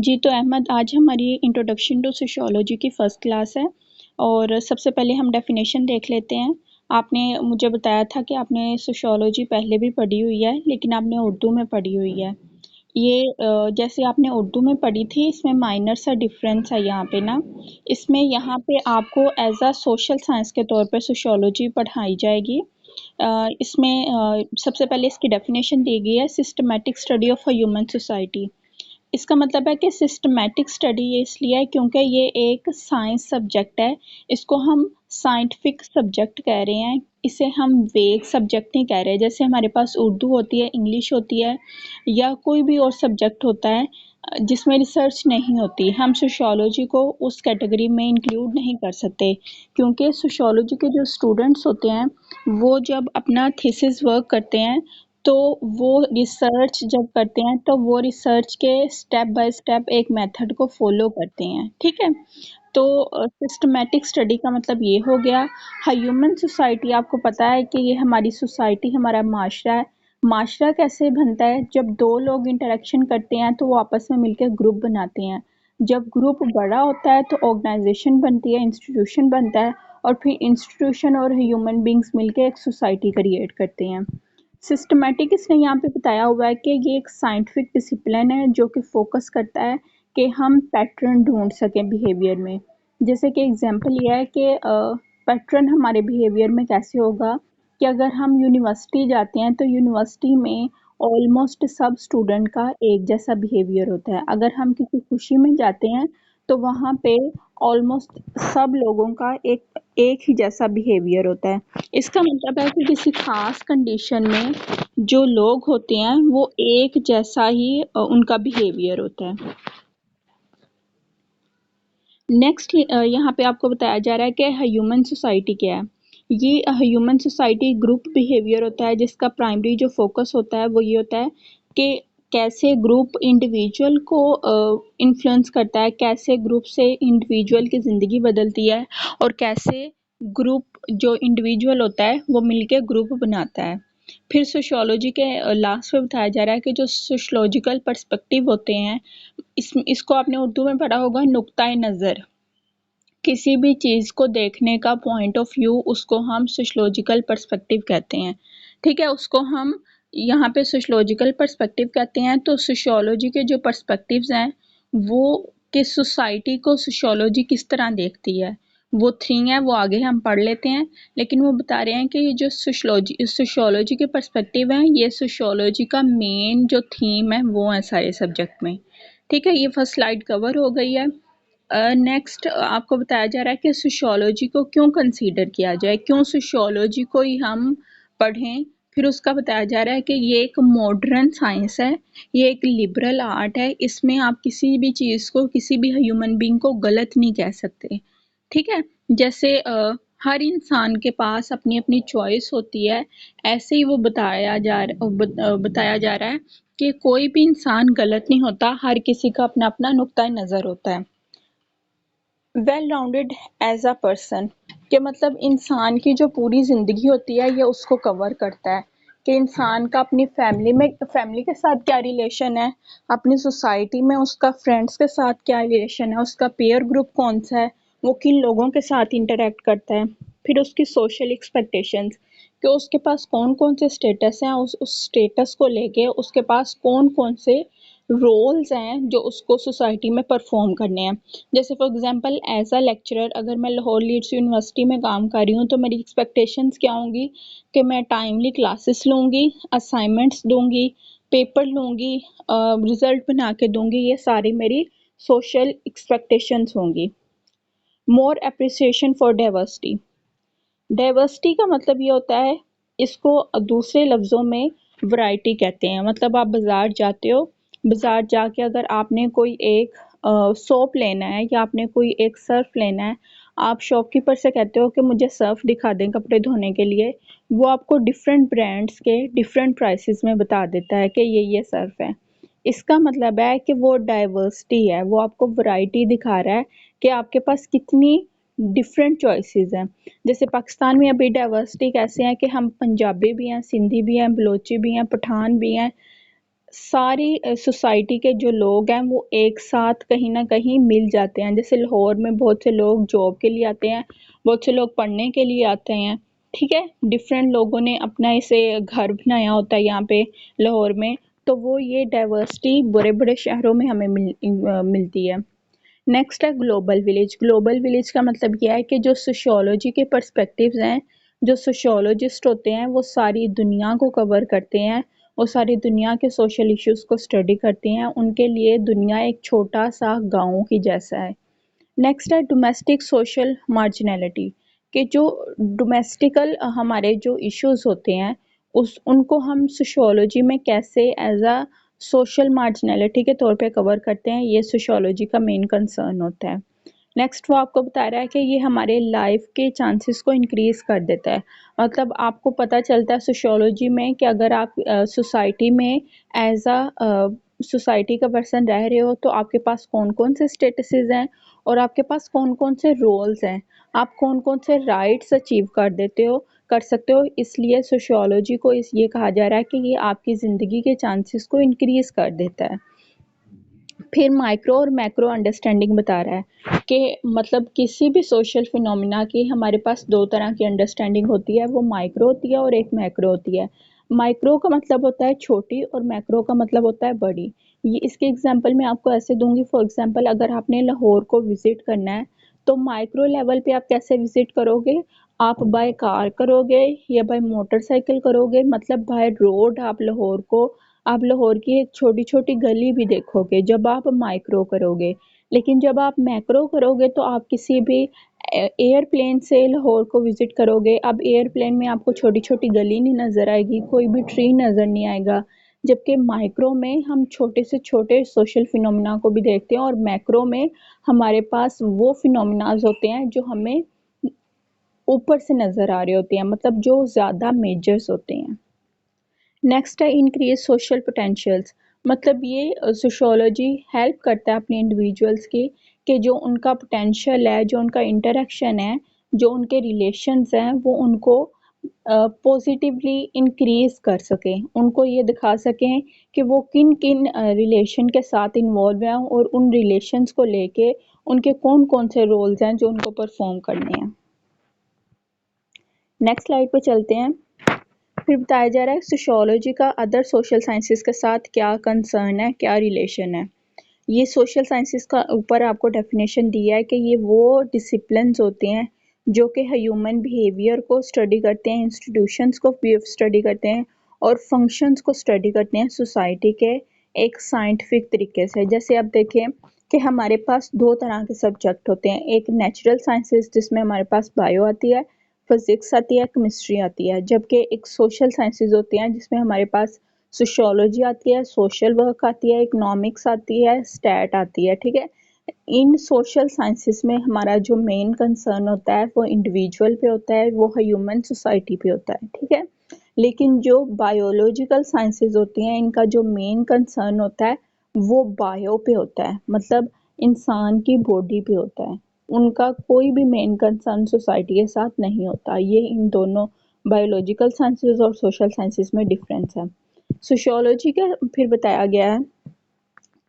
जी, तो अहमद आज हमारी इंट्रोडक्शन टू सोशियोलॉजी की फ़र्स्ट क्लास है और सबसे पहले हम डेफ़िनेशन देख लेते हैं। आपने मुझे बताया था कि आपने सोशियोलॉजी पहले भी पढ़ी हुई है, लेकिन आपने उर्दू में पढ़ी हुई है। ये जैसे आपने उर्दू में पढ़ी थी, इसमें माइनर सा डिफ़रेंस है यहाँ पे ना। इसमें यहाँ पे आपको एज़ अ सोशल साइंस के तौर पे सोशियोलॉजी पढ़ाई जाएगी। इसमें सबसे पहले इसकी डेफ़िनेशन दी गई है systematic study of a human society. इसका मतलब है कि सिस्टमैटिक स्टडी ये इसलिए है क्योंकि ये एक साइंस सब्जेक्ट है। इसको हम साइंटिफिक सब्जेक्ट कह रहे हैं, इसे हम वेग सब्जेक्ट नहीं कह रहे। जैसे हमारे पास उर्दू होती है, इंग्लिश होती है या कोई भी और सब्जेक्ट होता है जिसमें रिसर्च नहीं होती। हम सोशियोलॉजी को उस कैटेगरी में इंक्लूड नहीं कर सकते क्योंकि सोशियोलॉजी के जो स्टूडेंट्स होते हैं वो जब अपना थीसिस वर्क करते हैं तो वो रिसर्च जब करते हैं तो वो रिसर्च के स्टेप बाय स्टेप एक मेथड को फॉलो करते हैं, ठीक है। तो सिस्टमैटिक स्टडी का मतलब ये हो गया। ह्यूमन सोसाइटी, आपको पता है कि ये हमारी सोसाइटी, हमारा माशरा है। माशरा कैसे बनता है? जब दो लोग इंटरेक्शन करते हैं तो वो आपस में मिलकर ग्रुप बनाते हैं। जब ग्रुप बड़ा होता है तो ऑर्गेनाइजेशन बनती है, इंस्टीट्यूशन बनता है और फिर इंस्टीट्यूशन और ह्यूमन बींग्स मिलकर एक सोसाइटी क्रिएट करते हैं। सिस्टमैटिक इसने यहाँ पे बताया हुआ है कि ये एक साइंटिफिक डिसिप्लिन है जो कि फोकस करता है कि हम पैटर्न ढूंढ सकें बिहेवियर में। जैसे कि एग्जांपल ये है कि पैटर्न हमारे बिहेवियर में कैसे होगा कि अगर हम यूनिवर्सिटी जाते हैं तो यूनिवर्सिटी में ऑलमोस्ट सब स्टूडेंट का एक जैसा बिहेवियर होता है। अगर हम किसी खुशी में जाते हैं तो वहाँ पे ऑलमोस्ट सब लोगों का एक ही जैसा बिहेवियर होता है। इसका मतलब है कि किसी खास कंडीशन में जो लोग होते हैं वो एक जैसा ही उनका बिहेवियर होता है। नेक्स्ट यहाँ पे आपको बताया जा रहा है कि ह्यूमन सोसाइटी क्या है। ये ह्यूमन सोसाइटी ग्रुप बिहेवियर होता है जिसका प्राइमरी जो फोकस होता है वो ये होता है कि कैसे ग्रुप इंडिविजुअल को इन्फ्लुएंस करता है, कैसे ग्रुप से इंडिविजुअल की ज़िंदगी बदलती है और कैसे ग्रुप जो इंडिविजुअल होता है वो मिलके ग्रुप बनाता है। फिर सोशियोलॉजी के लास्ट में बताया जा रहा है कि जो सोशियोलॉजिकल पर्सपेक्टिव होते हैं, इसको आपने उर्दू में पढ़ा होगा, नुक्ताए नज़र। किसी भी चीज़ को देखने का पॉइंट ऑफ व्यू उसको हम सोशियोलॉजिकल पर्सपेक्टिव कहते हैं, ठीक है। उसको हम यहाँ पे सोशियोलॉजिकल पर्सपेक्टिव कहते हैं। तो सोशियोलॉजी के जो पर्सपेक्टिव्स हैं वो कि सोसाइटी को सोशियोलॉजी किस तरह देखती है, वो 3 है, वो आगे हम पढ़ लेते हैं। लेकिन वो बता रहे हैं कि ये जो सोशियोलॉजी के पर्सपेक्टिव हैं, ये सोशियोलॉजी का मेन जो थीम है वो है सारे सब्जेक्ट में, ठीक है। ये फर्स्ट स्लाइड कवर हो गई है। नेक्स्ट आपको बताया जा रहा है कि सोशियोलॉजी को क्यों कंसीडर किया जाए, क्यों सोशियोलॉजी को ही हम पढ़ें। फिर उसका बताया जा रहा है कि ये एक मॉडर्न साइंस है, ये एक लिबरल आर्ट है, इसमें आप किसी भी चीज़ को, किसी भी ह्यूमन बीइंग को गलत नहीं कह सकते, ठीक है। जैसे हर इंसान के पास अपनी अपनी चॉइस होती है, ऐसे ही वो बताया जा रहा है कि कोई भी इंसान गलत नहीं होता, हर किसी का अपना अपना नुक्ता नज़र होता है। Well rounded as a person के मतलब इंसान की जो पूरी ज़िंदगी होती है ये उसको कवर करता है कि इंसान का अपनी फैमिली के साथ क्या रिलेशन है, अपनी सोसाइटी में उसका फ्रेंड्स के साथ क्या रिलेशन है, उसका पीयर ग्रुप कौन सा है, वो किन लोगों के साथ इंटरेक्ट करता है। फिर उसकी सोशल एक्सपेक्टेशंस कि उसके पास कौन कौन से स्टेटस हैं, उस स्टेटस को लेके उसके पास कौन कौन से रोल्स हैं जो उसको सोसाइटी में परफॉर्म करने हैं। जैसे for example as a lecturer, अगर मैं लाहौर लीड्स यूनिवर्सिटी में काम कर रही हूँ तो मेरी एक्सपेक्टेशंस क्या होंगी कि मैं टाइमली क्लासेस लूँगी, असाइनमेंट्स दूँगी, पेपर लूँगी, रिजल्ट बना के दूँगी। ये सारी मेरी सोशल एक्सपेक्टेशंस होंगी। मोर अप्रिसिएशन फॉर डाइवर्सिटी। डाइवर्सिटी का मतलब ये होता है, इसको दूसरे लफ्ज़ों में वैरायटी कहते हैं। मतलब आप बाज़ार जाते हो, बाज़ार जाके अगर आपने कोई एक सोप लेना है या आपने कोई एक सर्फ़ लेना है, आप शॉपकीपर से कहते हो कि मुझे सर्फ़ दिखा दें कपड़े धोने के लिए। वो आपको डिफरेंट ब्रांड्स के डिफरेंट प्राइसेस में बता देता है कि ये सर्फ़ है। इसका मतलब है कि वो डाइवर्सिटी है, वो आपको वैरायटी दिखा रहा है कि आपके पास कितनी डिफरेंट चॉइसेस हैं। जैसे पाकिस्तान में अभी डाइवर्सिटी कैसे है कि हम पंजाबी भी हैं, सिंधी भी हैं, बलोची भी हैं, पठान भी हैं, सारी सोसाइटी के जो लोग हैं वो एक साथ कहीं ना कहीं मिल जाते हैं। जैसे लाहौर में बहुत से लोग जॉब के लिए आते हैं, बहुत से लोग पढ़ने के लिए आते हैं, ठीक है। डिफरेंट लोगों ने अपना इसे घर बनाया होता है यहाँ पे लाहौर में। तो वो ये डाइवर्सिटी बड़े बड़े शहरों में हमें मिलती है। नेक्स्ट है ग्लोबल विलेज। ग्लोबल विलेज का मतलब यह है कि जो सोशियोलॉजी के पर्सपेक्टिव्स हैं, जो सोशियोलॉजिस्ट होते हैं वो सारी दुनिया को कवर करते हैं और सारी दुनिया के सोशल इश्यूज को स्टडी करते हैं। उनके लिए दुनिया एक छोटा सा गाँव की जैसा है। नेक्स्ट है डोमेस्टिक सोशल मार्जिनैलिटी, कि जो डोमेस्टिकल हमारे जो इश्यूज होते हैं उस उनको हम सोशियोलॉजी में कैसे एज अ सोशल मार्जिनैलिटी के तौर पे कवर करते हैं, ये सोशियोलॉजी का मेन कंसर्न होता है। नेक्स्ट वो आपको बता रहा है कि ये हमारे लाइफ के चांसेस को इंक्रीज कर देता है। मतलब आपको पता चलता है सोशियोलॉजी में कि अगर आप सोसाइटी में एज अ सोसाइटी का पर्सन रह रहे हो तो आपके पास कौन कौन से स्टेटसेस हैं और आपके पास कौन कौन से रोल्स हैं, आप कौन कौन से राइट्स अचीव कर सकते हो। इसलिए सोशियोलॉजी को इस ये कहा जा रहा है कि ये आपकी ज़िंदगी के चांसेस को इंक्रीज कर देता है। फिर माइक्रो और मैक्रो अंडरस्टैंडिंग बता रहा है कि मतलब किसी भी सोशल फिनोमिना की हमारे पास दो तरह की अंडरस्टैंडिंग होती है, वो माइक्रो होती है और एक मैक्रो होती है। माइक्रो का मतलब होता है छोटी और मैक्रो का मतलब होता है बड़ी। ये इसके एग्जांपल मैं आपको ऐसे दूंगी। फॉर एग्जांपल अगर आपने लाहौर को विजिट करना है तो माइक्रो लेवल पे आप कैसे विजिट करोगे, आप बाय कार करोगे या बाय मोटरसाइकिल करोगे, मतलब बाय रोड आप लाहौर की एक छोटी छोटी गली भी देखोगे जब आप माइक्रो करोगे। लेकिन जब आप मैक्रो करोगे तो आप किसी भी एयरप्लेन से लाहौर को विजिट करोगे। अब एयरप्लेन में आपको छोटी छोटी गली नहीं नज़र आएगी, कोई भी ट्री नज़र नहीं आएगा। जबकि माइक्रो में हम छोटे से छोटे सोशल फिनोमिना को भी देखते हैं और मैक्रो में हमारे पास वो फिनोमिनाज होते हैं जो हमें ऊपर से नज़र आ रहे होते हैं, मतलब जो ज़्यादा मेजर्स होते हैं। नेक्स्ट है इंक्रीज सोशल पोटेंशियल्स। मतलब ये सोशियोलॉजी हेल्प करता है अपने इंडिविजुअल्स की कि जो उनका पोटेंशियल है, जो उनका इंटरेक्शन है, जो उनके रिलेशंस हैं वो उनको पॉजिटिवली इंक्रीज कर सकें, उनको ये दिखा सकें कि वो किन किन रिलेशन के साथ इन्वॉल्व हैं और उन रिलेशंस को लेके उनके कौन कौन से रोल्स हैं जो उनको परफॉर्म करने हैं। नेक्स्ट स्लाइड पे चलते हैं। फिर बताया जा रहा है सोशियोलॉजी का अदर सोशल साइंसेस के साथ क्या कंसर्न है, क्या रिलेशन है। ये सोशल साइंसेस का ऊपर आपको डेफिनेशन दिया है कि ये वो डिसिप्लिन्स होते हैं जो कि ह्यूमन बिहेवियर को स्टडी करते हैं, इंस्टीट्यूशंस को स्टडी करते हैं और फंक्शंस को स्टडी करते हैं सोसाइटी के एक साइंटिफिक तरीके से। जैसे आप देखें कि हमारे पास दो तरह के सब्जेक्ट होते हैं, एक नेचुरल साइंसेस जिसमें हमारे पास बायो आती है, फिजिक्स आती है, केमिस्ट्री आती है। जबकि एक सोशल साइंसेज होती हैं जिसमें हमारे पास सोशियोलॉजी आती है, सोशल वर्क आती है, इकोनॉमिक्स आती है, स्टैट आती है, ठीक है। इन सोशल साइंसेस में हमारा जो मेन कंसर्न होता है वो इंडिविजुअल पे होता है, वो ह्यूमन सोसाइटी पे होता है, ठीक है। लेकिन जो बायोलॉजिकल साइंसेज होती हैं इनका जो मेन कंसर्न होता है वो बायो पे होता है, मतलब इंसान की बॉडी पे होता है। उनका कोई भी मेन कंसर्न सोसाइटी के साथ नहीं होता। ये इन दोनों बायोलॉजिकल साइंसेज और सोशल साइंसेज में डिफरेंस है। सोशियोलॉजी का फिर बताया गया है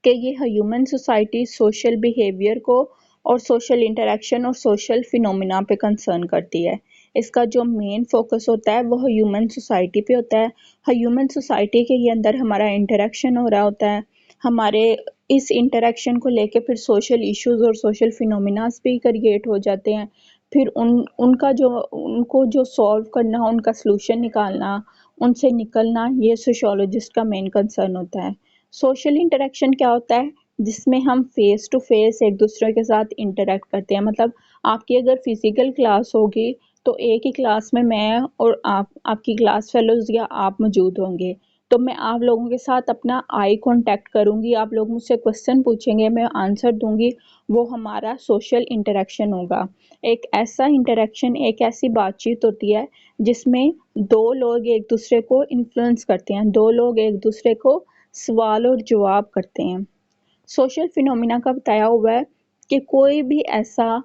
कि ये ह्यूमन सोसाइटी सोशल बिहेवियर को और सोशल इंटरेक्शन और सोशल फिनोमिना पे कंसर्न करती है। इसका जो मेन फोकस होता है वो ह्यूमन सोसाइटी पे होता है। ह्यूमन सोसाइटी के अंदर हमारा इंटरेक्शन हो रहा होता है, हमारे इस इंटरेक्शन को लेके फिर सोशल इश्यूज और सोशल फिनोमिनास भी क्रिएट हो जाते हैं। फिर उनको जो सॉल्व करना, उनका सलूशन निकालना, उनसे निकलना, ये सोशियोलॉजिस्ट का मेन कंसर्न होता है। सोशल इंटरेक्शन क्या होता है, जिसमें हम फेस टू फेस एक दूसरे के साथ इंटरेक्ट करते हैं। मतलब आपकी अगर फिजिकल क्लास होगी तो एक ही क्लास में मैं और आपकी क्लास फेलोज या आप मौजूद होंगे, तो मैं आप लोगों के साथ अपना आई कांटेक्ट करूंगी, आप लोग मुझसे क्वेश्चन पूछेंगे, मैं आंसर दूंगी, वो हमारा सोशल इंटरेक्शन होगा। एक ऐसा इंटरेक्शन, एक ऐसी बातचीत होती है जिसमें दो लोग एक दूसरे को इन्फ्लुएंस करते हैं, दो लोग एक दूसरे को सवाल और जवाब करते हैं। सोशल फिनोमिना का बताया हुआ है कि कोई भी ऐसा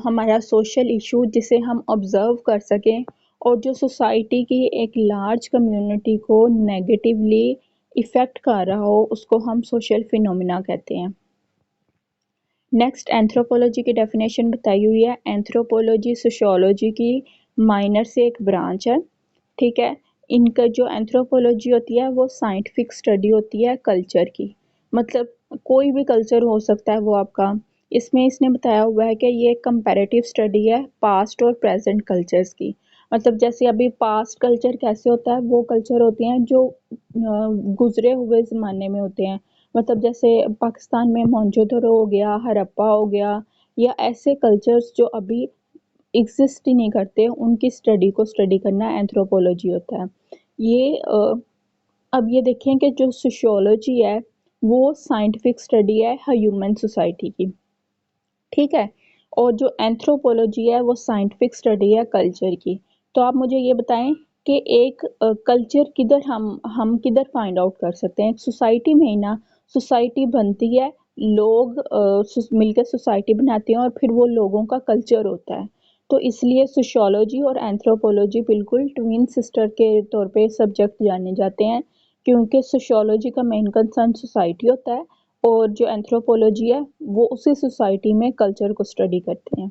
हमारा सोशल इशू जिसे हम ऑब्जर्व कर सकें और जो सोसाइटी की एक लार्ज कम्युनिटी को नेगेटिवली इफेक्ट कर रहा हो उसको हम सोशल फिनोमिना कहते हैं। नेक्स्ट एंथ्रोपोलॉजी की डेफिनेशन बताई हुई है। एंथ्रोपोलॉजी सोशियोलॉजी की माइनर से एक ब्रांच है, ठीक है। इनका जो एंथ्रोपोलॉजी होती है वो साइंटिफिक स्टडी होती है कल्चर की, मतलब कोई भी कल्चर हो सकता है वो आपका। इसमें इसने बताया हुआ है कि ये कंपैरेटिव स्टडी है पास्ट और प्रेजेंट कल्चर्स की। मतलब जैसे अभी पास्ट कल्चर कैसे होता है, वो कल्चर होते हैं जो गुजरे हुए ज़माने में होते हैं। मतलब जैसे पाकिस्तान में मोहनजोदड़ो हो गया, हड़प्पा हो गया, या ऐसे कल्चर्स जो अभी एग्जिस्ट ही नहीं करते, उनकी स्टडी को स्टडी करना एंथ्रोपोलॉजी होता है। ये अब ये देखें कि जो सोशियोलॉजी है वो साइंटिफिक स्टडी है ह्यूमन सोसाइटी की, ठीक है। और जो एंथ्रोपोलॉजी है वो साइंटिफिक स्टडी है कल्चर की। तो आप मुझे ये बताएं कि एक कल्चर किधर हम किधर फाइंड आउट कर सकते हैं? एक सोसाइटी में ही ना। सोसाइटी बनती है, लोग मिलकर सोसाइटी बनाते हैं और फिर वो लोगों का कल्चर होता है। तो इसलिए सोशियोलॉजी और एंथ्रोपोलॉजी बिल्कुल ट्विन सिस्टर के तौर पे सब्जेक्ट जाने जाते हैं, क्योंकि सोशियोलॉजी का मेन कंसर्न सोसाइटी होता है और जो एंथ्रोपोलॉजी है वो उसी सोसाइटी में कल्चर को स्टडी करते हैं।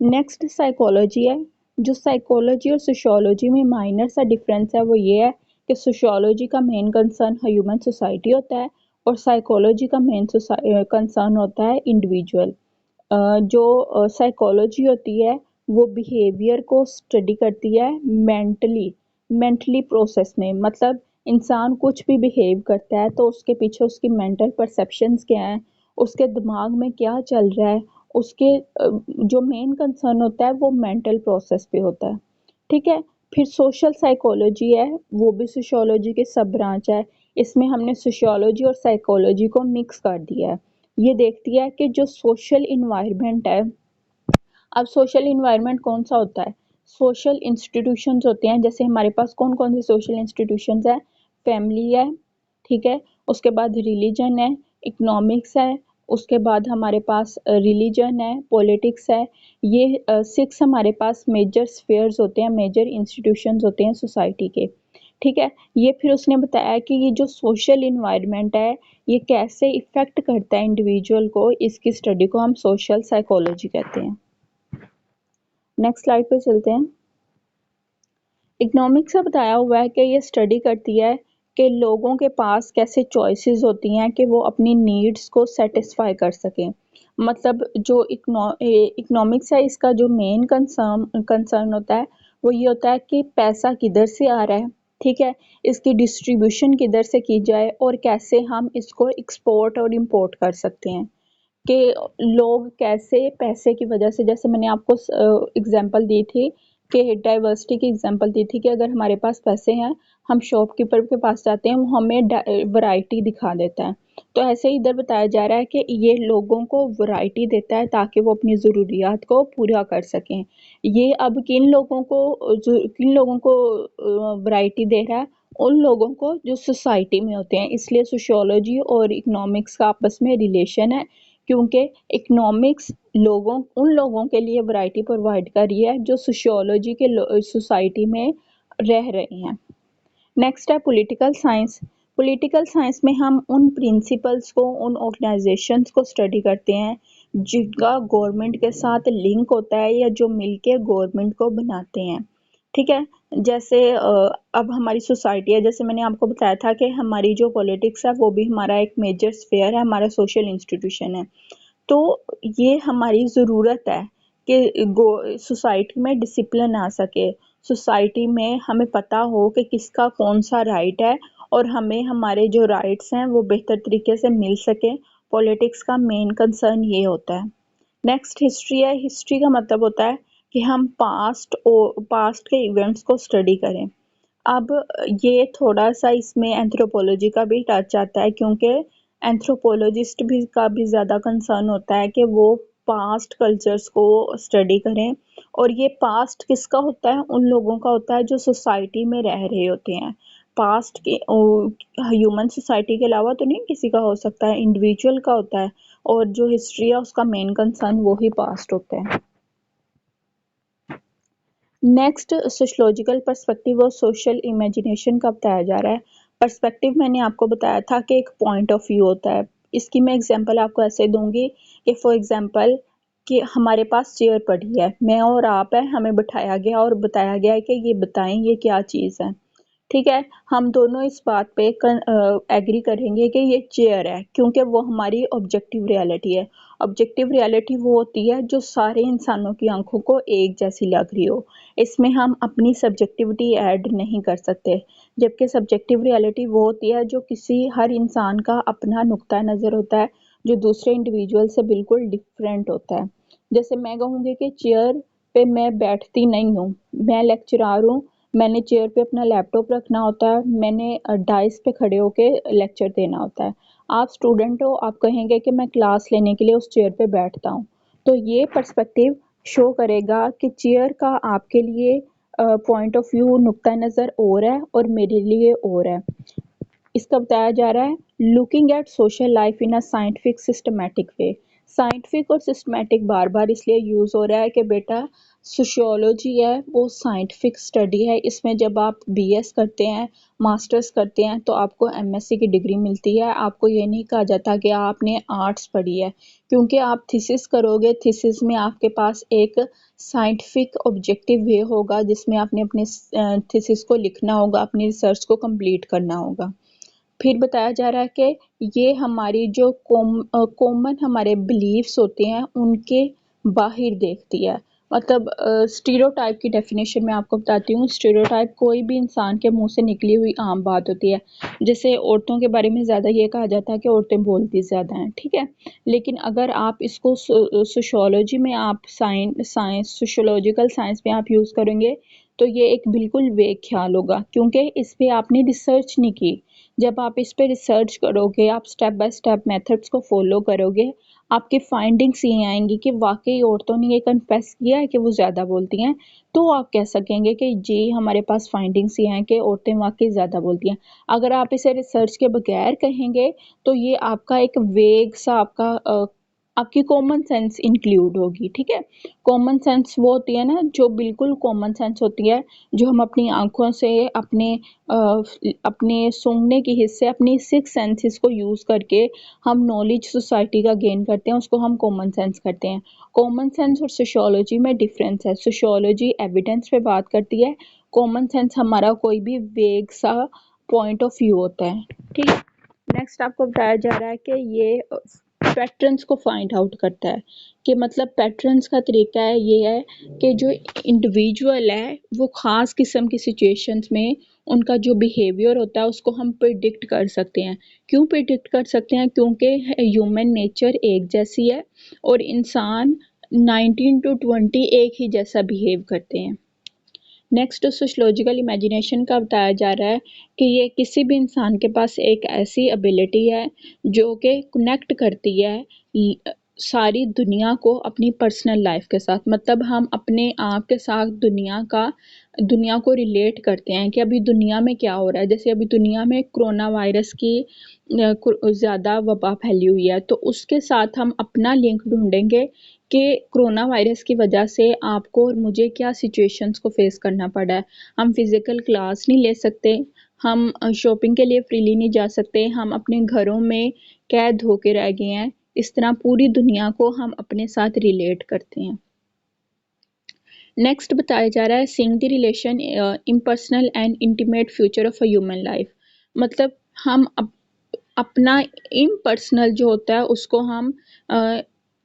नेक्स्ट साइकोलॉजी है। जो साइकोलॉजी और सोशियोलॉजी में माइनर सा डिफरेंस है वो ये है कि सोशियोलॉजी का मेन कंसर्न ह्यूमन सोसाइटी होता है और साइकोलॉजी का मेन कंसर्न होता है इंडिविजुअल। जो साइकोलॉजी होती है वो बिहेवियर को स्टडी करती है मेंटली मेंटली प्रोसेस में। मतलब इंसान कुछ भी बिहेव करता है तो उसके पीछे उसकी मेंटल परसेप्शंस क्या हैं, उसके दिमाग में क्या चल रहा है, उसके जो मेन कंसर्न होता है वो मेंटल प्रोसेस पे होता है, ठीक है। फिर सोशल साइकोलॉजी है, वो भी सोशियोलॉजी के सब ब्रांच है। इसमें हमने सोशियोलॉजी और साइकोलॉजी को मिक्स कर दिया है। ये देखती है कि जो सोशल इन्वायरमेंट है, अब सोशल इन्वायरमेंट कौन सा होता है? सोशल इंस्टीट्यूशंस होते हैं। जैसे हमारे पास कौन कौन से सोशल इंस्टीट्यूशंस है? फैमिली है, ठीक है। उसके बाद रिलीजन है, इकोनॉमिक्स है, उसके बाद हमारे पास रिलीजन है, पॉलिटिक्स है। ये 6 हमारे पास मेजर स्फेयर्स होते हैं, मेजर इंस्टीट्यूशंस होते हैं सोसाइटी के, ठीक है। ये फिर उसने बताया कि ये जो सोशल इन्वायरमेंट है ये कैसे इफेक्ट करता है इंडिविजुअल को, इसकी स्टडी को हम सोशल साइकोलॉजी कहते हैं। नेक्स्ट स्लाइड पे चलते हैं। इकोनॉमिक्स से बताया हुआ है कि ये स्टडी करती है कि लोगों के पास कैसे चॉइसेस होती हैं कि वो अपनी नीड्स को सेटिस्फाई कर सकें। मतलब जो इकोनॉमिक्स है इसका जो मेन कंसर्न होता है वो ये होता है कि पैसा किधर से आ रहा है, ठीक है। इसकी डिस्ट्रीब्यूशन किधर से की जाए और कैसे हम इसको एक्सपोर्ट और इंपोर्ट कर सकते हैं। कि लोग कैसे पैसे की वजह से, जैसे मैंने आपको एग्जांपल दी थी कि डाइवर्सिटी की एग्जांपल दी थी कि अगर हमारे पास पैसे हैं, हम शॉपकीपर के पास जाते हैं, वो हमें वैरायटी दिखा देता है। तो ऐसे ही इधर बताया जा रहा है कि ये लोगों को वैरायटी देता है ताकि वो अपनी ज़रूरियात को पूरा कर सकें। ये अब किन लोगों को वैरायटी दे रहा है? उन लोगों को जो सोसाइटी में होते हैं। इसलिए सोशियोलॉजी और इकोनॉमिक्स का आपस में रिलेशन है, क्योंकि इकोनॉमिक्स उन लोगों के लिए वैरायटी प्रोवाइड कर रही है जो सोशियोलॉजी के सोसाइटी में रह रहे हैं। नेक्स्ट है पॉलिटिकल साइंस। पॉलिटिकल साइंस में हम उन प्रिंसिपल्स को, उन ऑर्गेनाइजेशंस को स्टडी करते हैं जिनका गवर्नमेंट के साथ लिंक होता है या जो मिलके गवर्नमेंट को बनाते हैं, ठीक है। जैसे अब हमारी सोसाइटी है, जैसे मैंने आपको बताया था कि हमारी जो पॉलिटिक्स है वो भी हमारा एक मेजर स्फेयर है, हमारा सोशल इंस्टीट्यूशन है। तो ये हमारी ज़रूरत है कि सोसाइटी में डिसिप्लिन आ सके, सोसाइटी में हमें पता हो कि किसका कौन सा राइट है और हमें हमारे जो राइट्स हैं वो बेहतर तरीके से मिल सके। पॉलिटिक्स का मेन कंसर्न ये होता है। नेक्स्ट हिस्ट्री है। हिस्ट्री का मतलब होता है कि हम पास्ट के इवेंट्स को स्टडी करें। अब ये थोड़ा सा इसमें एंथ्रोपोलॉजी का भी टच आता है, क्योंकि एंथ्रोपोलॉजिस्ट भी का भी ज़्यादा कंसर्न होता है कि वो पास्ट कल्चर्स को स्टडी करें। और ये पास्ट किसका होता है? उन लोगों का होता है जो सोसाइटी में रह रहे होते हैं। पास्ट के ह्यूमन सोसाइटी के अलावा तो नहीं किसी का हो सकता है, इंडिविजुअल का होता है। और जो हिस्ट्री है उसका मेन कंसर्न वो ही पास्ट होता है। नेक्स्ट सोशलॉजिकल पर्सपेक्टिव और सोशल इमेजिनेशन का बताया जा रहा है। पर्सपेक्टिव मैंने आपको बताया था कि एक पॉइंट ऑफ व्यू होता है। इसकी मैं एग्जांपल आपको ऐसे दूंगी कि फॉर एग्जांपल कि हमारे पास चेयर पड़ी है, मैं और आप है, हमें बिठाया गया और बताया गया है कि ये बताएं ये क्या चीज़ है। ठीक है, हम दोनों इस बात पे एग्री करेंगे कि ये चेयर है, क्योंकि वो हमारी ऑब्जेक्टिव रियलिटी है। ऑब्जेक्टिव रियलिटी वो होती है जो सारे इंसानों की आंखों को एक जैसी लग रही हो। इसमें हम अपनी सब्जेक्टिविटी ऐड नहीं कर सकते। जबकि सब्जेक्टिव रियलिटी वो होती है जो किसी हर इंसान का अपना नुक्ता नज़र होता है, जो दूसरे इंडिविजुअल से बिल्कुल डिफरेंट होता है। जैसे मैं कहूँगी कि चेयर पे मैं बैठती नहीं हूँ, मैं लेक्चरार हूँ, मैंने चेयर पे अपना लैपटॉप रखना होता है, मैंने डाइस पे खड़े होके लेक्चर देना होता है। आप स्टूडेंट हो, आप कहेंगे कि मैं क्लास लेने के लिए उस चेयर पे बैठता हूँ। तो ये पर्सपेक्टिव शो करेगा कि चेयर का आपके लिए पॉइंट ऑफ व्यू नुक्ता नज़र और है और मेरे लिए और है। इसका बताया जा रहा है looking at social life in a scientific systematic way. Scientific और सिस्टमैटिक बार बार इसलिए यूज हो रहा है कि बेटा सोशियोलॉजी है वो साइंटिफिक स्टडी है। इसमें जब आप बीएस करते हैं, मास्टर्स करते हैं, तो आपको एमएससी की डिग्री मिलती है। आपको ये नहीं कहा जाता कि आपने आर्ट्स पढ़ी है, क्योंकि आप थीसिस करोगे, थीसिस में आपके पास एक साइंटिफिक ऑब्जेक्टिव वे होगा जिसमें आपने अपने थीसिस को लिखना होगा, अपनी रिसर्च को कंप्लीट करना होगा। फिर बताया जा रहा है कि ये हमारी जो कॉमन हमारे बिलीव्स होते हैं उनके बाहर देखती है। मतलब स्टीरियोटाइप की डेफिनेशन मैं आपको बताती हूँ। स्टीरियोटाइप कोई भी इंसान के मुंह से निकली हुई आम बात होती है। जैसे औरतों के बारे में ज़्यादा ये कहा जाता है कि औरतें बोलती ज़्यादा हैं, ठीक है। लेकिन अगर आप इसको सोशियोलॉजी में आप साइंस सोशियोलॉजिकल साइंस में आप यूज़ करेंगे तो ये एक बिल्कुल वेग ख्याल होगा, क्योंकि इस पे आपने रिसर्च नहीं की। जब आप इस पे रिसर्च करोगे, आप स्टेप बाय स्टेप मेथड्स को फॉलो करोगे, आपकी फाइंडिंग्स ये आएंगी कि वाकई औरतों ने ये कन्फेस किया है कि वो ज़्यादा बोलती हैं। तो आप कह सकेंगे कि जी हमारे पास फाइंडिंग्स ये हैं कि औरतें वाकई ज़्यादा बोलती हैं। अगर आप इसे रिसर्च के बगैर कहेंगे तो ये आपका एक वेग सा आपकी कॉमन सेंस इंक्लूड होगी, ठीक है। कॉमन सेंस वो होती है ना जो बिल्कुल कॉमन सेंस होती है, जो हम अपनी आंखों से अपने सूंघने के हिस्से, अपनी सिक्स सेंसेस को यूज़ करके हम नॉलेज सोसाइटी का गेन करते हैं, उसको हम कॉमन सेंस करते हैं। कॉमन सेंस और सोशियोलॉजी में डिफरेंस है। सोशियोलॉजी एविडेंस पे बात करती है, कॉमन सेंस हमारा कोई भी वेग सा पॉइंट ऑफ व्यू होता है, ठीक है। नेक्स्ट आपको बताया जा रहा है कि ये पैटर्न्स को फाइंड आउट करता है। कि मतलब पैटर्न्स का तरीका है ये है कि जो इंडिविजुअल है वो ख़ास किस्म की सिचुएशंस में उनका जो बिहेवियर होता है उसको हम प्रिडिक्ट कर सकते हैं। क्यों प्रिडिक्ट कर सकते हैं? क्योंकि ह्यूमन नेचर एक जैसी है और इंसान 19 टू 20 एक ही जैसा बिहेव करते हैं। नेक्स्ट सोशलॉजिकल इमेजिनेशन का बताया जा रहा है कि ये किसी भी इंसान के पास एक ऐसी एबिलिटी है जो कि कनेक्ट करती है सारी दुनिया को अपनी पर्सनल लाइफ के साथ। मतलब हम अपने आप के साथ दुनिया को रिलेट करते हैं कि अभी दुनिया में क्या हो रहा है। जैसे अभी दुनिया में कोरोना वायरस की ज़्यादा वबा फैली हुई है, तो उसके साथ हम अपना लिंक ढूंढेंगे कि कोरोना वायरस की वजह से आपको और मुझे क्या सिचुएशंस को फेस करना पड़ा है। हम फिज़िकल क्लास नहीं ले सकते, हम शॉपिंग के लिए फ्रीली नहीं जा सकते, हम अपने घरों में कैद होके रह गए हैं। इस तरह पूरी दुनिया को हम अपने साथ रिलेट करते हैं। नेक्स्ट बताया जा रहा है seeing the relation impersonal and intimate future of a human life. मतलब हम अपना इम्पर्सनल जो होता है उसको हम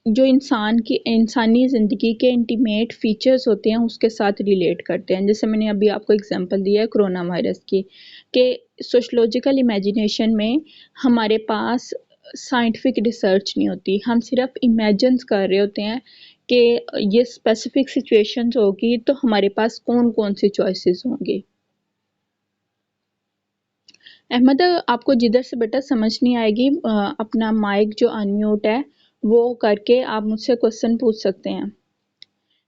जो इंसानी ज़िंदगी के इंटीमेट फीचर्स होते हैं उसके साथ रिलेट करते हैं। जैसे मैंने अभी आपको एग्जांपल दिया है कोरोना वायरस की, कि सोशलॉजिकल इमेजिनेशन में हमारे पास साइंटिफिक रिसर्च नहीं होती, हम सिर्फ इमेजिन्स कर रहे होते हैं कि ये स्पेसिफिक सिचुएशंस होगी तो हमारे पास कौन कौन सी चॉइसेस होंगी। अहमद, आपको जिधर से बेटा समझ नहीं आएगी अपना माइक जो अनम्यूट है वो करके आप मुझसे क्वेश्चन पूछ सकते हैं।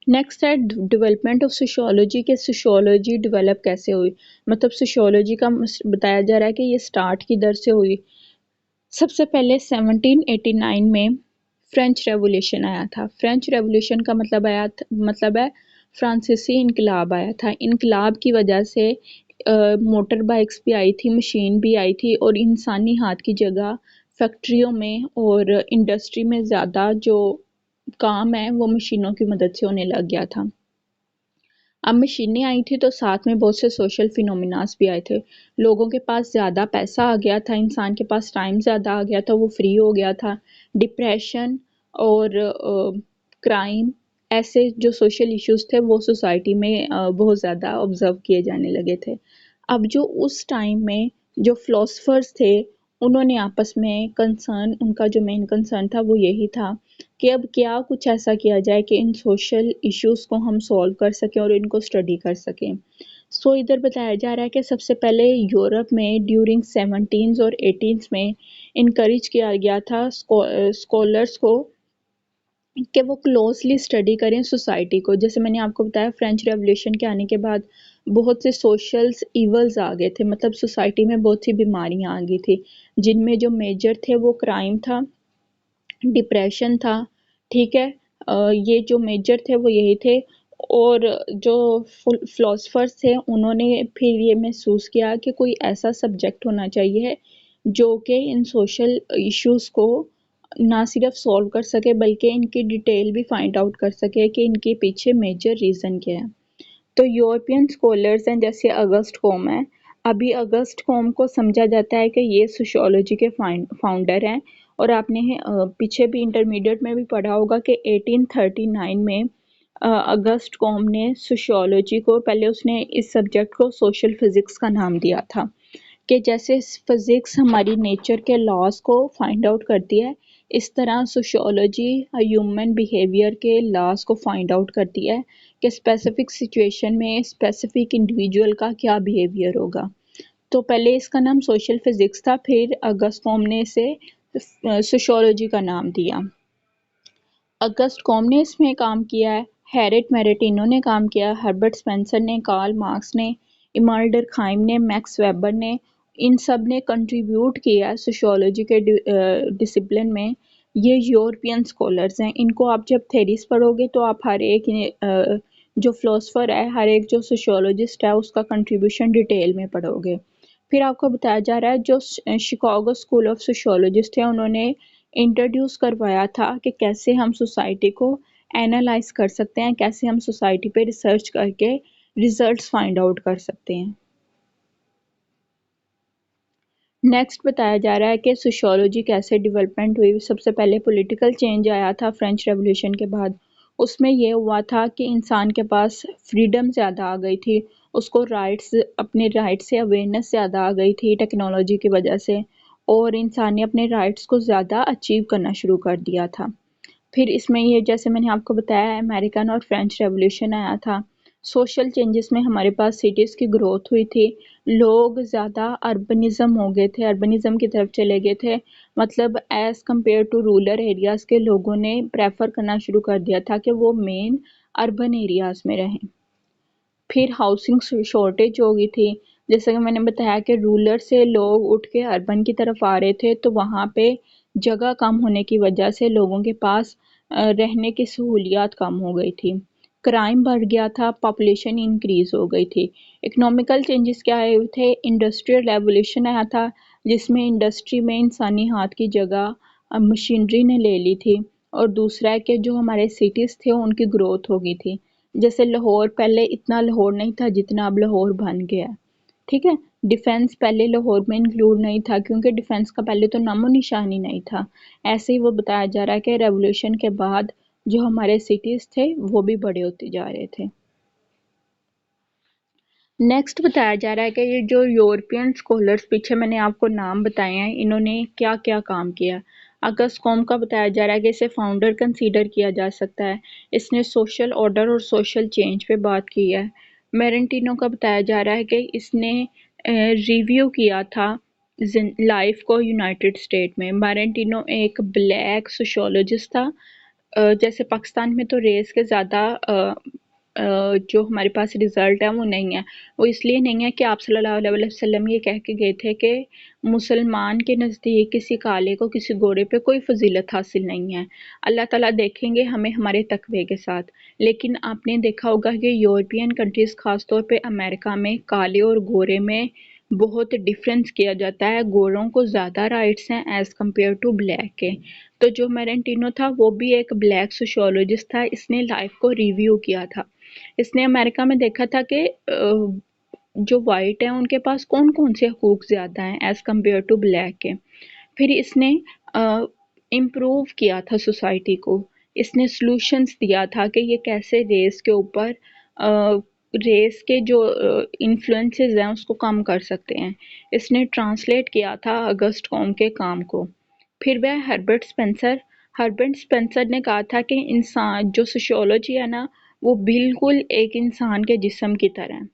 नेक्स्ट है डेवलपमेंट ऑफ सोशियोलॉजी, के सोशियोलॉजी डेवलप कैसे हुई। मतलब सोशियोलॉजी का बताया जा रहा है कि ये स्टार्ट किधर से हुई। सबसे पहले 1789 में फ्रेंच रेवोल्यूशन आया था। फ्रेंच रेवोल्यूशन का मतलब है फ्रांसीसी इनकलाब आया था। इनकलाब की वजह से मोटर बाइक्स भी आई थी, मशीन भी आई थी और इंसानी हाथ की जगह फैक्ट्रियों में और इंडस्ट्री में ज़्यादा जो काम है वो मशीनों की मदद से होने लग गया था। अब मशीनें आई थी तो साथ में बहुत से सोशल फिनोमिनास भी आए थे। लोगों के पास ज़्यादा पैसा आ गया था, इंसान के पास टाइम ज़्यादा आ गया था, वो फ्री हो गया था। डिप्रेशन और क्राइम ऐसे जो सोशल इश्यूज थे वो सोसाइटी में बहुत ज़्यादा ऑब्जर्व किए जाने लगे थे। अब जो उस टाइम में जो फिलोसफर्स थे उन्होंने आपस में कंसर्न, उनका जो मेन कंसर्न था वो यही था कि अब क्या कुछ ऐसा किया जाए कि इन सोशल इश्यूज को हम सॉल्व कर सकें और इनको स्टडी कर सकें। सो इधर बताया जा रहा है कि सबसे पहले यूरोप में ड्यूरिंग 17 और 18 में इनकरेज किया गया था स्कॉलर्स को कि वो क्लोजली स्टडी करें सोसाइटी को। जैसे मैंने आपको बताया फ्रेंच रेवोल्यूशन के आने के बाद बहुत से सोशल्स इवल्स आ गए थे, मतलब सोसाइटी में बहुत सी बीमारियां आ गई थी, जिनमें जो मेजर थे वो क्राइम था, डिप्रेशन था। ठीक है, ये जो मेजर थे वो यही थे। और जो फिलोसफर्स थे उन्होंने फिर ये महसूस किया कि कोई ऐसा सब्जेक्ट होना चाहिए जो कि इन सोशल इश्यूज को ना सिर्फ सॉल्व कर सके बल्कि इनकी डिटेल भी फाइंड आउट कर सके कि इनके पीछे मेजर रीज़न क्या है। तो यूरोपियन स्कॉलर्स हैं जैसे अगस्ट कॉम है। अभी अगस्ट कॉम को समझा जाता है कि ये सोशियोलॉजी के फाउंडर हैं। और आपने पीछे भी इंटरमीडिएट में भी पढ़ा होगा कि 1839 में अगस्ट कॉम ने सोशियोलॉजी को, पहले उसने इस सब्जेक्ट को सोशल फिजिक्स का नाम दिया था कि जैसे फिजिक्स हमारी नेचर के लॉज को फाइंड आउट करती है, इस तरह सोशियोलॉजी ह्यूमन बिहेवियर के लॉज को फाइंड आउट करती है कि स्पेसिफिक सिचुएशन में स्पेसिफिक इंडिविजुअल का क्या बिहेवियर होगा। तो पहले इसका नाम सोशल फिजिक्स था, फिर अगस्त कॉम ने इसे सोशियोलॉजी का नाम दिया। अगस्ट कॉम ने इसमें काम किया है, हैरेट मैरेटिनो ने काम किया, हर्बर्ट स्पेंसर ने, कार्ल मार्क्स ने, इमाल डर्कहाइम ने, मैक्स वेबर ने, इन सब ने कंट्रीब्यूट किया सोशियोलॉजी के डिसिप्लिन में। ये यूरोपियन स्कॉलर्स हैं। इनको आप जब थेरीज पढ़ोगे तो आप हर एक जो फिलोसफर है, हर एक जो सोशियोलॉजिस्ट है उसका कंट्रीब्यूशन डिटेल में पढ़ोगे। फिर आपको बताया जा रहा है जो शिकागो स्कूल ऑफ सोशियोलॉजिस्ट है उन्होंने इंट्रोड्यूस करवाया था कि कैसे हम सोसाइटी को एनालाइज कर सकते हैं, कैसे हम सोसाइटी पे रिसर्च करके रिजल्ट्स फाइंड आउट कर सकते हैं। नेक्स्ट बताया जा रहा है कि सोशियोलॉजी कैसे डेवलपमेंट हुई। सबसे पहले पॉलिटिकल चेंज आया था फ्रेंच रेवोल्यूशन के बाद। उसमें ये हुआ था कि इंसान के पास फ्रीडम ज़्यादा आ गई थी, उसको राइट्स, अपने राइट से अवेयरनेस ज़्यादा आ गई थी टेक्नोलॉजी की वजह से, और इंसान ने अपने राइट्स को ज़्यादा अचीव करना शुरू कर दिया था। फिर इसमें ये जैसे मैंने आपको बताया अमेरिकन और फ्रेंच रेवोल्यूशन आया था। सोशल चेंजेस में हमारे पास सिटीज़ की ग्रोथ हुई थी, लोग ज़्यादा अर्बनिज़्म हो गए थे, अर्बनिज़्म की तरफ चले गए थे। मतलब as compare to rural areas के लोगों ने प्रेफर करना शुरू कर दिया था कि वो मेन अर्बन एरियाज़ में रहें। फिर हाउसिंग शॉर्टेज हो गई थी, जैसे कि मैंने बताया कि रूरल से लोग उठ के अर्बन की तरफ आ रहे थे, तो वहाँ पे जगह कम होने की वजह से लोगों के पास रहने की सहूलियात कम हो गई थी, क्राइम बढ़ गया था, पॉपुलेशन इंक्रीज हो गई थी। इकोनॉमिकल चेंजेस क्या आए हुए थे, इंडस्ट्रियल रेवोल्यूशन आया था जिसमें इंडस्ट्री में इंसानी हाथ की जगह मशीनरी ने ले ली थी। और दूसरा है कि जो हमारे सिटीज़ थे उनकी ग्रोथ हो गई थी। जैसे लाहौर, पहले इतना लाहौर नहीं था जितना अब लाहौर बन गया है। ठीक है, डिफेंस पहले लाहौर में इंक्लूड नहीं था क्योंकि डिफेंस का पहले तो नामो निशान ही नहीं था। ऐसे ही वो बताया जा रहा है कि रेवोल्यूशन के बाद जो हमारे सिटीज़ थे वो भी बड़े होते जा रहे थे। नेक्स्ट बताया जा रहा है कि ये जो यूरोपियन स्कॉलर्स, पीछे मैंने आपको नाम बताए हैं, इन्होंने क्या क्या काम किया। अगस्त कॉम का बताया जा रहा है कि इसे फाउंडर कंसीडर किया जा सकता है, इसने सोशल ऑर्डर और सोशल चेंज पे बात की है। मेरेंटिनो का बताया जा रहा है कि इसने रिव्यू किया था लाइफ को यूनाइटेड स्टेट में। मेरेंटिनो एक ब्लैक सोशोलॉजिस्ट था। जैसे पाकिस्तान में तो रेस के ज़्यादा जो हमारे पास रिज़ल्ट है वो नहीं है। वो इसलिए नहीं है कि आप सल्लल्लाहु अलैहि वसल्लम ये कह के गए थे कि मुसलमान के नज़दीक किसी काले को किसी गोरे पे कोई फजीलत हासिल नहीं है। अल्लाह ताला देखेंगे हमें हमारे तकवे के साथ। लेकिन आपने देखा होगा कि यूरोपियन कंट्रीज़ ख़ास तौर पे अमेरिका में काले और गोरे में बहुत डिफरेंस किया जाता है। गोरों को ज़्यादा राइट्स हैं एज़ कम्पेयर टू ब्लैक के। तो जो मेरेंटिनो था वो भी एक ब्लैक सोशियोलॉजिस्ट था। इसने लाइफ को रिव्यू किया था। इसने अमेरिका में देखा था कि जो वाइट हैं उनके पास कौन कौन से हकूक़ ज़्यादा हैं एज़ कम्पेयर टू ब्लैक के। फिर इसने इम्प्रूव किया था सोसाइटी को। इसने सॉल्यूशंस दिया था कि ये कैसे रेस के ऊपर रेस के जो इन्फ्लुएंसेस हैं उसको कम कर सकते हैं। इसने ट्रांसलेट किया था अगस्ट कॉम के काम को। फिर वह हर्बर्ट स्पेंसर ने कहा था कि इंसान जो सोशियोलॉजी है ना वो बिल्कुल एक इंसान के जिस्म की तरह है।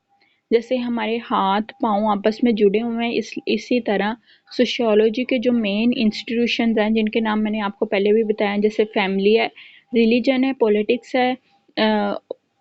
जैसे हमारे हाथ पाँव आपस में जुड़े हुए हैं इसी तरह सोशियोलॉजी के जो मेन इंस्टीट्यूशंस हैं जिनके नाम मैंने आपको पहले भी बताया, जैसे फैमिली है, रिलीजन है,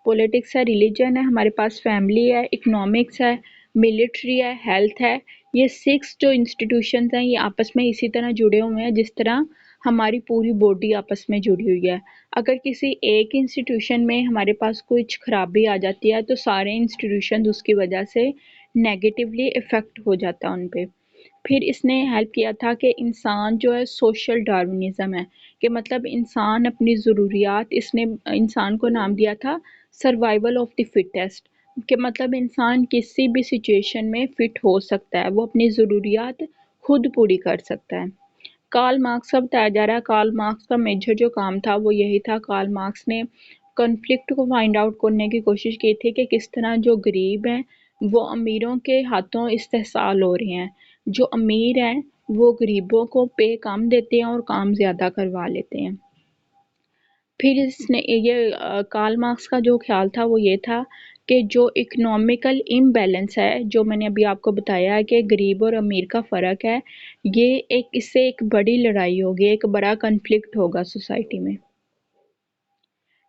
पॉलिटिक्स है, रिलीजन है, हमारे पास फैमिली है, इकोनॉमिक्स है, मिलिट्री है, हेल्थ है। ये 6 जो इंस्टीट्यूशंस हैं ये आपस में इसी तरह जुड़े हुए हैं जिस तरह हमारी पूरी बॉडी आपस में जुड़ी हुई है। अगर किसी एक इंस्टीट्यूशन में हमारे पास कुछ खराबी आ जाती है तो सारे इंस्टीट्यूशन उसकी वजह से नेगेटिवली इफ़ेक्ट हो जाता है उन पे। फिर इसने हेल्प किया था कि इंसान जो है सोशल डार्विनिज़्म है, कि मतलब इंसान अपनी ज़रूरियात, इसने इंसान को नाम दिया था सर्वाइवल ऑफ द फिटेस्ट, कि मतलब इंसान किसी भी सिचुएशन में फ़िट हो सकता है, वो अपनी ज़रूरियात खुद पूरी कर सकता है। कार्ल मार्क्स का बताया जा रहा है। कार्ल मार्क्स का मेजर जो काम था वो यही था। कार्ल मार्क्स ने कॉन्फ्लिक्ट को फाइंड आउट करने की कोशिश की थी कि किस तरह जो गरीब हैं वो अमीरों के हाथों इस्तेहसाल हो रहे हैं। जो अमीर हैं वो गरीबों को पे कम देते हैं और काम ज़्यादा करवा लेते हैं। फिर इसने ये कार्ल मार्क्स का जो ख्याल था वो ये था कि जो इकोनॉमिकल इम्बैलेंस है, जो मैंने अभी आपको बताया है कि गरीब और अमीर का फ़र्क है, ये इससे एक बड़ी लड़ाई होगी, एक बड़ा कॉन्फ्लिक्ट होगा सोसाइटी में।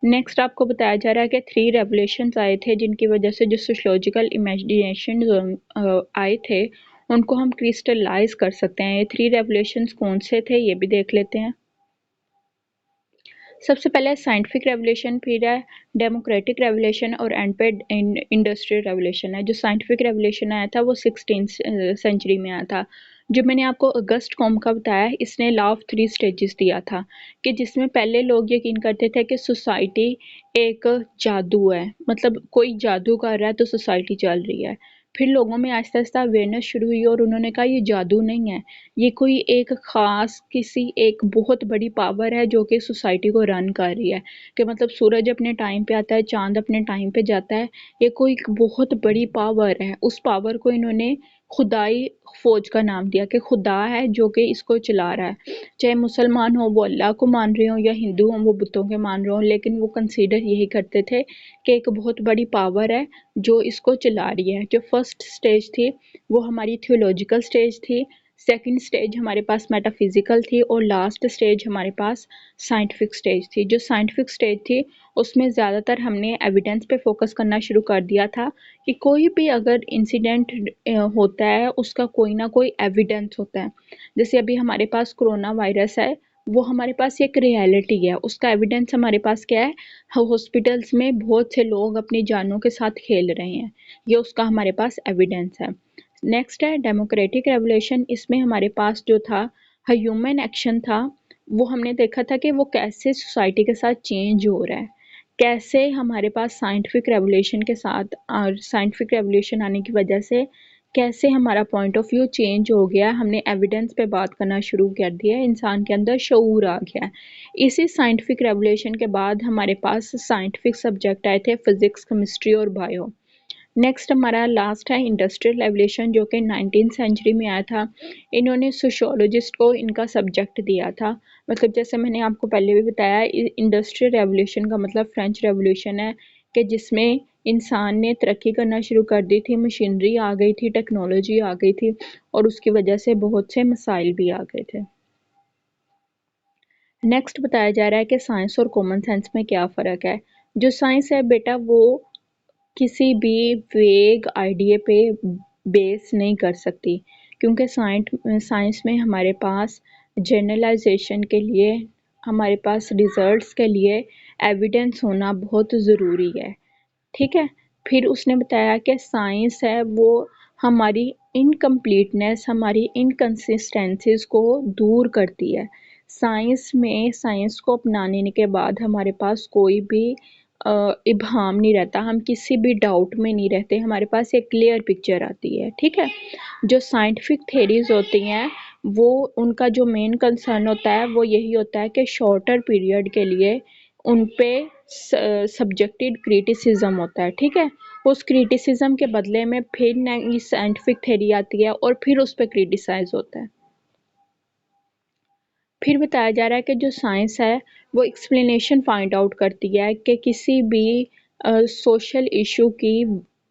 नेक्स्ट आपको बताया जा रहा है कि 3 रेवोल्यूशंस आए थे जिनकी वजह से जो सोशियोलॉजिकल इमेजिनेशन आए थे उनको हम क्रिस्टलाइज कर सकते हैं। ये 3 रेवोल्यूशंस कौन से थे ये भी देख लेते हैं। सबसे पहले साइंटिफिक रेवोल्यूशन, फिर है डेमोक्रेटिक रेवोल्यूशन और एंड पे इंडस्ट्रियल रेवोल्यूशन है। जो साइंटिफिक रेवोल्यूशन आया था वो 16th सेंचुरी में आया था। जो मैंने आपको अगस्ट कॉम का बताया, इसने लॉ ऑफ 3 स्टेजेस दिया था कि जिसमें पहले लोग यकीन करते थे कि सोसाइटी एक जादू है, मतलब कोई जादू कर रहा है तो सोसाइटी चल रही है। फिर लोगों में आहिस्ता आहिस्ता अवेयरनेस शुरू हुई और उन्होंने कहा ये जादू नहीं है, ये कोई एक ख़ास किसी एक बहुत बड़ी पावर है जो कि सोसाइटी को रन कर रही है। कि मतलब सूरज अपने टाइम पे आता है, चाँद अपने टाइम पे जाता है, ये कोई एक बहुत बड़ी पावर है। उस पावर को इन्होंने खुदाई फ़ौज का नाम दिया कि खुदा है जो कि इसको चला रहा है। चाहे मुसलमान हो वो अल्लाह को मान रहे हों या हिंदू हों वो बुतों के मान रहे हों, लेकिन वो कंसीडर यही करते थे कि एक बहुत बड़ी पावर है जो इसको चला रही है। जो फर्स्ट स्टेज थी वो हमारी थियोलॉजिकल स्टेज थी, सेकंड स्टेज हमारे पास मेटाफिज़िकल थी और लास्ट स्टेज हमारे पास साइंटिफिक स्टेज थी। जो साइंटिफिक स्टेज थी उसमें ज़्यादातर हमने एविडेंस पे फोकस करना शुरू कर दिया था कि कोई भी अगर इंसिडेंट होता है उसका कोई ना कोई एविडेंस होता है। जैसे अभी हमारे पास कोरोना वायरस है, वो हमारे पास एक रियलिटी है, उसका एविडेंस हमारे पास क्या है, हॉस्पिटल्स में बहुत से लोग अपनी जानों के साथ खेल रहे हैं, ये उसका हमारे पास एविडेंस है। नेक्स्ट है डेमोक्रेटिक रेवोल्यूशन। इसमें हमारे पास जो था ह्यूमन एक्शन था, वो हमने देखा था कि वो कैसे सोसाइटी के साथ चेंज हो रहा है, कैसे हमारे पास साइंटिफिक रेवोल्यूशन के साथ और साइंटिफिक रेवोल्यूशन आने की वजह से कैसे हमारा पॉइंट ऑफ व्यू चेंज हो गया, हमने एविडेंस पे बात करना शुरू कर दिया, इंसान के अंदर शऊर आ गया है। इसी साइंटिफिक रेवोल्यूशन के बाद हमारे पास साइंटिफिक सब्जेक्ट आए थे फिज़िक्स, केमिस्ट्री और बायो। नेक्स्ट हमारा लास्ट है इंडस्ट्रियल रेवोल्यूशन जो कि 19th सेंचुरी में आया था। इन्होंने सोशियोलॉजिस्ट को इनका सब्जेक्ट दिया था। मतलब जैसे मैंने आपको पहले भी बताया, इंडस्ट्रियल रेवोल्यूशन का मतलब फ्रेंच रेवोल्यूशन है कि जिसमें इंसान ने तरक्की करना शुरू कर दी थी, मशीनरी आ गई थी, टेक्नोलॉजी आ गई थी और उसकी वजह से बहुत से मसाइल भी आ गए थे। नेक्स्ट बताया जा रहा है कि साइंस और कॉमन सेंस में क्या फ़र्क है। जो साइंस है बेटा वो किसी भी वेग आइडिया पे बेस नहीं कर सकती, क्योंकि साइंस में हमारे पास जनरलाइजेशन के लिए, हमारे पास रिजल्ट्स के लिए एविडेंस होना बहुत ज़रूरी है। ठीक है। फिर उसने बताया कि साइंस है वो हमारी इनकम्प्लीटनेस, हमारी इनकन्सिस्टेंसीज को दूर करती है। साइंस को अपनाने के बाद हमारे पास कोई भी इब्हाम नहीं रहता, हम किसी भी डाउट में नहीं रहते, हमारे पास एक क्लियर पिक्चर आती है। ठीक है। जो साइंटिफिक थेरीज होती हैं वो, उनका जो मेन कंसर्न होता है वो यही होता है कि शॉर्टर पीरियड के लिए उन पे सब्जेक्टेड क्रिटिसिज्म होता है। ठीक है। उस क्रिटिसिज्म के बदले में फिर नई साइंटिफिक थ्योरी आती है और फिर उस पर क्रिटिसाइज होता है। फिर बताया जा रहा है कि जो साइंस है वो एक्सप्लेनेशन फाइंड आउट करती है कि किसी भी सोशल इशू की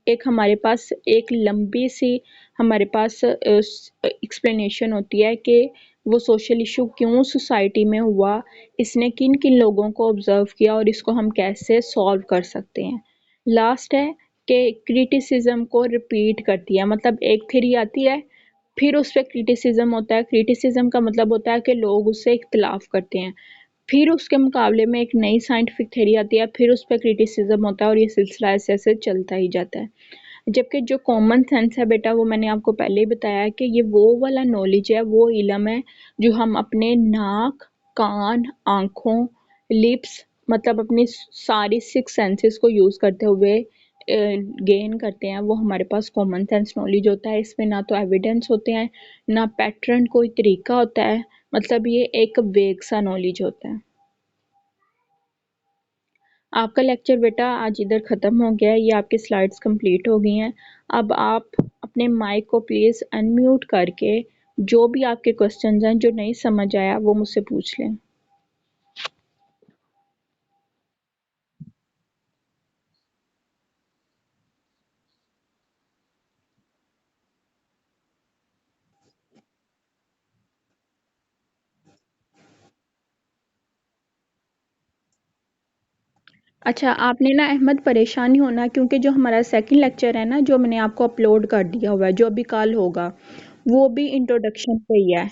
एक हमारे पास एक लंबी सी हमारे पास एक्सप्लेनेशन होती है कि वो सोशल इशू क्यों सोसाइटी में हुआ, इसने किन किन लोगों को ऑब्जर्व किया और इसको हम कैसे सॉल्व कर सकते हैं। लास्ट है कि क्रिटिसिज्म को रिपीट करती है, मतलब एक थ्योरी आती है फिर उस पे क्रिटिसिज्म होता है। क्रिटिसिज्म का मतलब होता है कि लोग उससे इख्तलाफ करते हैं, फिर उसके मुकाबले में एक नई साइंटिफिक थ्योरी आती है, फिर उस पर क्रिटिसिज्म होता है और ये सिलसिला ऐसे ऐसे चलता ही जाता है। जबकि जो कॉमन सेंस है बेटा वो मैंने आपको पहले ही बताया है कि ये वो वाला नॉलेज है, वो इल्म है जो हम अपने नाक, कान, आँखों, लिप्स, मतलब अपनी सारी 6 सेंसेस को यूज़ करते हुए गेन करते हैं। वो हमारे पास कॉमन सेंस नॉलेज होता है। इसमें ना तो एविडेंस होते हैं, ना पैटर्न कोई तरीका होता है, मतलब ये एक वेग सा नॉलेज होता है। आपका लेक्चर बेटा आज इधर ख़त्म हो गया है, ये आपकी स्लाइड्स कंप्लीट हो गई हैं। अब आप अपने माइक को प्लीज़ अनम्यूट करके जो भी आपके क्वेश्चंस हैं जो नहीं समझ आया वो मुझसे पूछ लें। अच्छा, आपने ना अहमद परेशान नहीं होना, क्योंकि जो हमारा सेकंड लेक्चर है ना जो मैंने आपको अपलोड कर दिया हुआ है, जो अभी कल होगा, वो भी इंट्रोडक्शन पे ही है।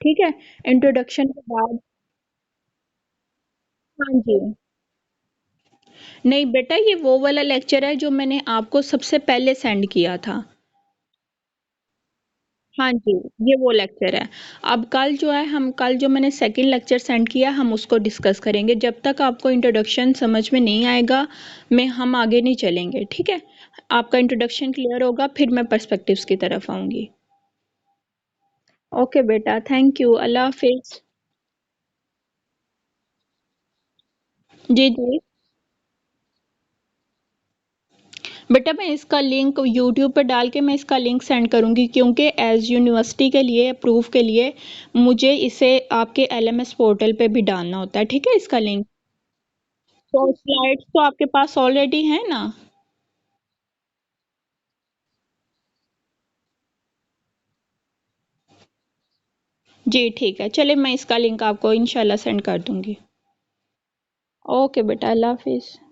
ठीक है। इंट्रोडक्शन के बाद, हाँ जी, नहीं बेटा ये वो वाला लेक्चर है जो मैंने आपको सबसे पहले सेंड किया था। हाँ जी, ये वो लेक्चर है। अब कल जो है, हम कल जो मैंने सेकंड लेक्चर सेंड किया हम उसको डिस्कस करेंगे। जब तक आपको इंट्रोडक्शन समझ में नहीं आएगा मैं हम आगे नहीं चलेंगे। ठीक है। आपका इंट्रोडक्शन क्लियर होगा फिर मैं पर्सपेक्टिव्स की तरफ आऊंगी। ओके बेटा, थैंक यू, अल्लाह हाफिज। जी जी। बेटा मैं इसका लिंक यूट्यूब पे डाल के मैं इसका लिंक सेंड करूंगी, क्योंकि एज यूनिवर्सिटी के लिए प्रूफ के लिए मुझे इसे आपके एलएमएस पोर्टल पे भी डालना होता है। ठीक है, इसका लिंक। तो स्लाइड्स तो आपके पास ऑलरेडी है ना? जी ठीक है, चलिए मैं इसका लिंक आपको इंशाल्लाह सेंड कर दूंगी। ओके बेटा, अल्लाह हाफिज़।